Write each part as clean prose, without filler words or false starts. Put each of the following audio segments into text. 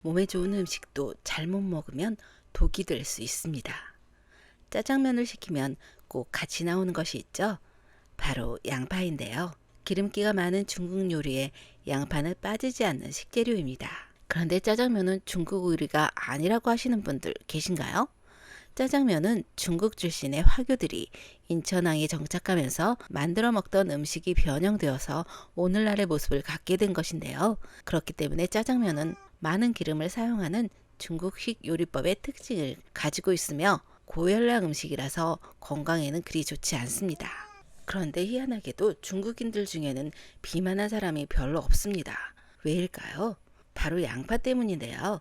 몸에 좋은 음식도 잘못 먹으면 독이 될 수 있습니다. 짜장면을 시키면 꼭 같이 나오는 것이 있죠. 바로 양파인데요. 기름기가 많은 중국 요리에 양파는 빠지지 않는 식재료입니다. 그런데 짜장면은 중국 요리가 아니라고 하시는 분들 계신가요? 짜장면은 중국 출신의 화교들이 인천항에 정착하면서 만들어 먹던 음식이 변형되어서 오늘날의 모습을 갖게 된 것인데요. 그렇기 때문에 짜장면은 많은 기름을 사용하는 중국식 요리법의 특징을 가지고 있으며 고열량 음식이라서 건강에는 그리 좋지 않습니다. 그런데 희한하게도 중국인들 중에는 비만한 사람이 별로 없습니다. 왜일까요? 바로 양파 때문인데요.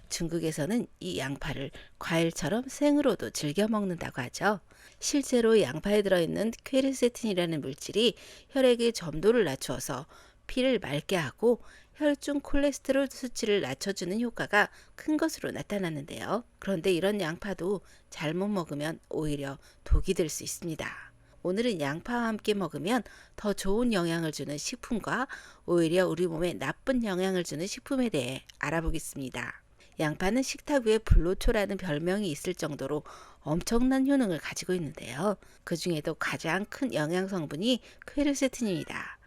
중국에서는 이 양파를 과일처럼 생으로도 즐겨 먹는다고 하죠. 실제로 양파에 들어있는 퀘르세틴이라는 물질이 혈액의 점도를 낮추어서 피를 맑게 하고 혈중 콜레스테롤 수치를 낮춰주는 효과가 큰 것으로 나타났는데요. 그런데 이런 양파도 잘못 먹으면 오히려 독이 될 수 있습니다. 오늘은 양파와 함께 먹으면 더 좋은 영향을 주는 식품과 오히려 우리 몸에 나쁜 영향을 주는 식품에 대해 알아보겠습니다. 양파는 식탁 위에 불로초라는 별명이 있을 정도로 엄청난 효능을 가지고 있는데요. 그 중에도 가장 큰 영양 성분이 퀘르세틴입니다.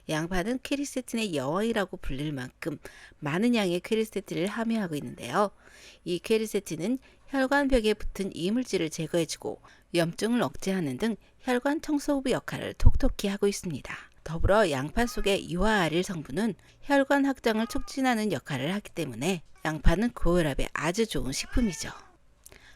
양파는 퀘르세틴의 여왕이라고 불릴 만큼 많은 양의 퀘르세틴을 함유하고 있는데요. 이 퀘르세틴은 혈관벽에 붙은 이물질을 제거해주고 염증을 억제하는 등 혈관 청소부 역할을 톡톡히 하고 있습니다. 더불어 양파 속의 유화아릴 성분은 혈관 확장을 촉진하는 역할을 하기 때문에 양파는 고혈압에 아주 좋은 식품이죠.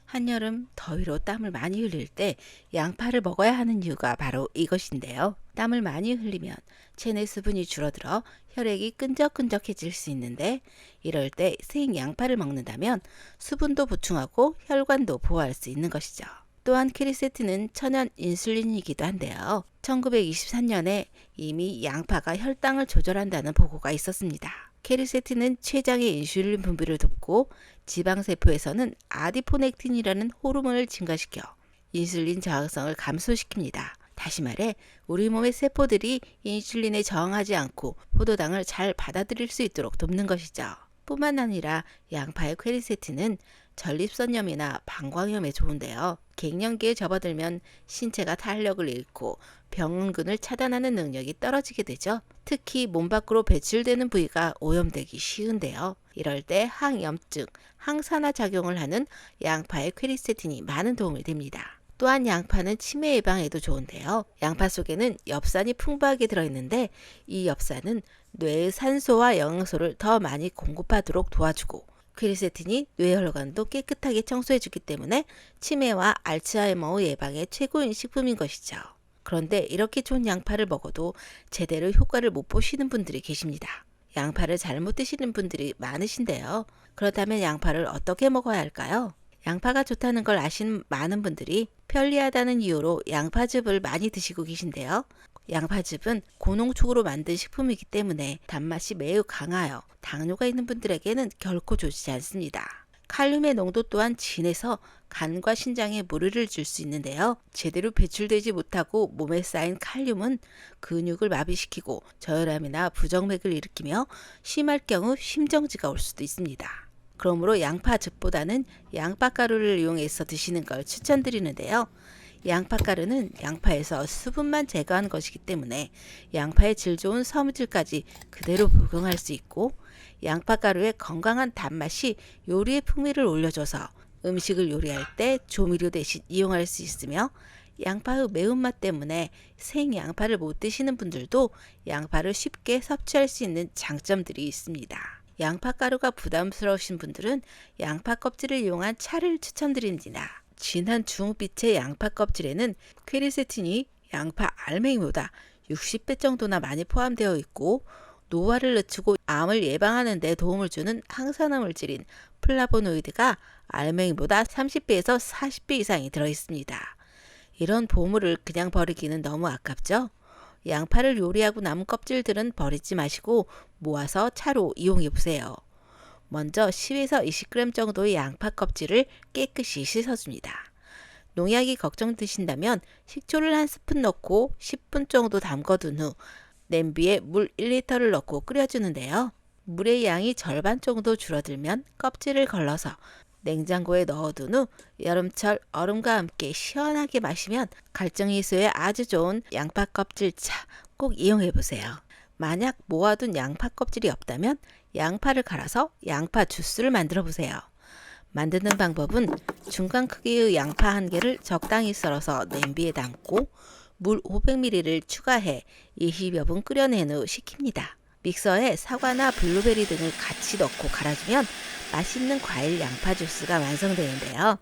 한여름 더위로 땀을 많이 흘릴 때 양파를 먹어야 하는 이유가 바로 이것인데요. 땀을 많이 흘리면 체내 수분이 줄어들어 혈액이 끈적끈적해질 수 있는데 이럴 때 생 양파를 먹는다면 수분도 보충하고 혈관도 보호할 수 있는 것이죠. 또한 퀘르세틴은 천연 인슐린이기도 한데요. 1923년에 이미 양파가 혈당을 조절한다는 보고가 있었습니다. 퀘르세틴은 췌장의 인슐린 분비를 돕고 지방세포에서는 아디포넥틴이라는 호르몬을 증가시켜 인슐린 저항성을 감소시킵니다. 다시 말해 우리 몸의 세포들이 인슐린에 저항하지 않고 포도당을 잘 받아들일 수 있도록 돕는 것이죠. 뿐만 아니라 양파의 퀘르세틴은 전립선염이나 방광염에 좋은데요. 갱년기에 접어들면 신체가 탄력을 잃고 병원근을 차단하는 능력이 떨어지게 되죠. 특히 몸 밖으로 배출되는 부위가 오염되기 쉬운데요. 이럴 때 항염증, 항산화 작용을 하는 양파의 퀘르세틴이 많은 도움을 됩니다. 또한 양파는 치매 예방에도 좋은데요. 양파 속에는 엽산이 풍부하게 들어있는데 이 엽산은 뇌의 산소와 영양소를 더 많이 공급하도록 도와주고 퀘르세틴이 뇌혈관도 깨끗하게 청소해주기 때문에 치매와 알츠하이머 예방에 최고인 식품인 것이죠. 그런데 이렇게 좋은 양파를 먹어도 제대로 효과를 못 보시는 분들이 계십니다. 양파를 잘못 드시는 분들이 많으신데요. 그렇다면 양파를 어떻게 먹어야 할까요? 양파가 좋다는 걸 아시는 많은 분들이 편리하다는 이유로 양파즙을 많이 드시고 계신데요. 양파즙은 고농축으로 만든 식품이기 때문에 단맛이 매우 강하여 당뇨가 있는 분들에게는 결코 좋지 않습니다. 칼륨의 농도 또한 진해서 간과 신장에 무리를 줄 수 있는데요. 제대로 배출되지 못하고 몸에 쌓인 칼륨은 근육을 마비시키고 저혈압이나 부정맥을 일으키며 심할 경우 심정지가 올 수도 있습니다. 그러므로 양파즙보다는 양파가루를 이용해서 드시는 걸 추천드리는데요. 양파가루는 양파에서 수분만 제거한 것이기 때문에 양파의 질 좋은 섬유질까지 그대로 복용할 수 있고 양파가루의 건강한 단맛이 요리의 풍미를 올려줘서 음식을 요리할 때 조미료 대신 이용할 수 있으며 양파의 매운맛 때문에 생 양파를 못 드시는 분들도 양파를 쉽게 섭취할 수 있는 장점들이 있습니다. 양파가루가 부담스러우신 분들은 양파 껍질을 이용한 차를 추천드립니다. 진한 주홍빛의 양파 껍질에는 퀘르세틴이 양파 알맹이보다 60배 정도나 많이 포함되어 있고 노화를 늦추고 암을 예방하는 데 도움을 주는 항산화 물질인 플라보노이드가 알맹이보다 30배에서 40배 이상이 들어있습니다. 이런 보물을 그냥 버리기는 너무 아깝죠? 양파를 요리하고 남은 껍질들은 버리지 마시고 모아서 차로 이용해 보세요. 먼저 10에서 20g 정도의 양파 껍질을 깨끗이 씻어줍니다. 농약이 걱정되신다면 식초를 한 스푼 넣고 10분 정도 담궈둔 후 냄비에 물 1리터를 넣고 끓여주는데요. 물의 양이 절반 정도 줄어들면 껍질을 걸러서 냉장고에 넣어둔 후 여름철 얼음과 함께 시원하게 마시면 갈증 해소에 아주 좋은 양파 껍질차 꼭 이용해 보세요. 만약 모아둔 양파 껍질이 없다면 양파를 갈아서 양파 주스를 만들어 보세요. 만드는 방법은 중간 크기의 양파 1개를 적당히 썰어서 냄비에 담고 물 500ml를 추가해 20여 분 끓여낸 후 식힙니다. 믹서에 사과나 블루베리 등을 같이 넣고 갈아주면 맛있는 과일 양파 주스가 완성되는데요.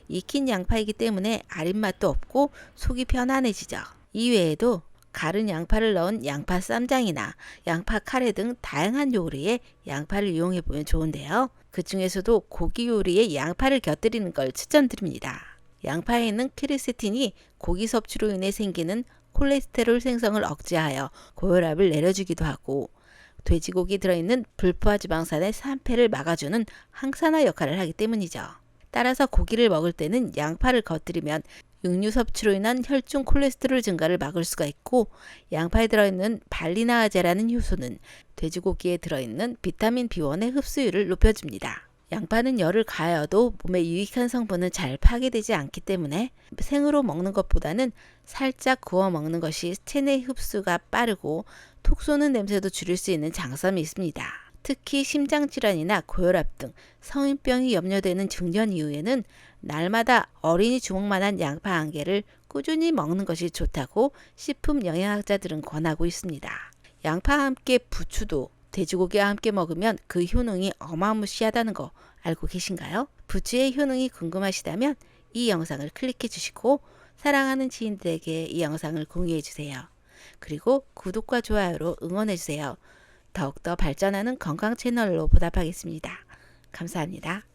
익힌 양파이기 때문에 아린 맛도 없고 속이 편안해지죠. 이외에도 갈은 양파를 넣은 양파 쌈장이나 양파 카레 등 다양한 요리에 양파를 이용해 보면 좋은데요. 그 중에서도 고기 요리에 양파를 곁들이는 걸 추천드립니다. 양파에 있는 퀘르세틴이 고기 섭취로 인해 생기는 콜레스테롤 생성을 억제하여 고혈압을 내려주기도 하고 돼지고기에 들어있는 불포화 지방산의 산패를 막아주는 항산화 역할을 하기 때문이죠. 따라서 고기를 먹을 때는 양파를 곁들이면 육류 섭취로 인한 혈중 콜레스테롤 증가를 막을 수가 있고 양파에 들어있는 발리나아제라는 효소는 돼지고기에 들어있는 비타민 B1의 흡수율을 높여줍니다. 양파는 열을 가하여도 몸에 유익한 성분은 잘 파괴되지 않기 때문에 생으로 먹는 것보다는 살짝 구워 먹는 것이 체내 흡수가 빠르고 톡 쏘는 냄새도 줄일 수 있는 장점이 있습니다. 특히 심장질환이나 고혈압 등 성인병이 염려되는 중년 이후에는 날마다 어린이 주먹만한 양파 1개를 꾸준히 먹는 것이 좋다고 식품 영양학자들은 권하고 있습니다. 양파와 함께 부추도 돼지고기와 함께 먹으면 그 효능이 어마무시하다는 거 알고 계신가요? 부추의 효능이 궁금하시다면 이 영상을 클릭해 주시고 사랑하는 지인들에게 이 영상을 공유해 주세요. 그리고 구독과 좋아요로 응원해 주세요. 더욱더 발전하는 건강 채널로 보답하겠습니다. 감사합니다.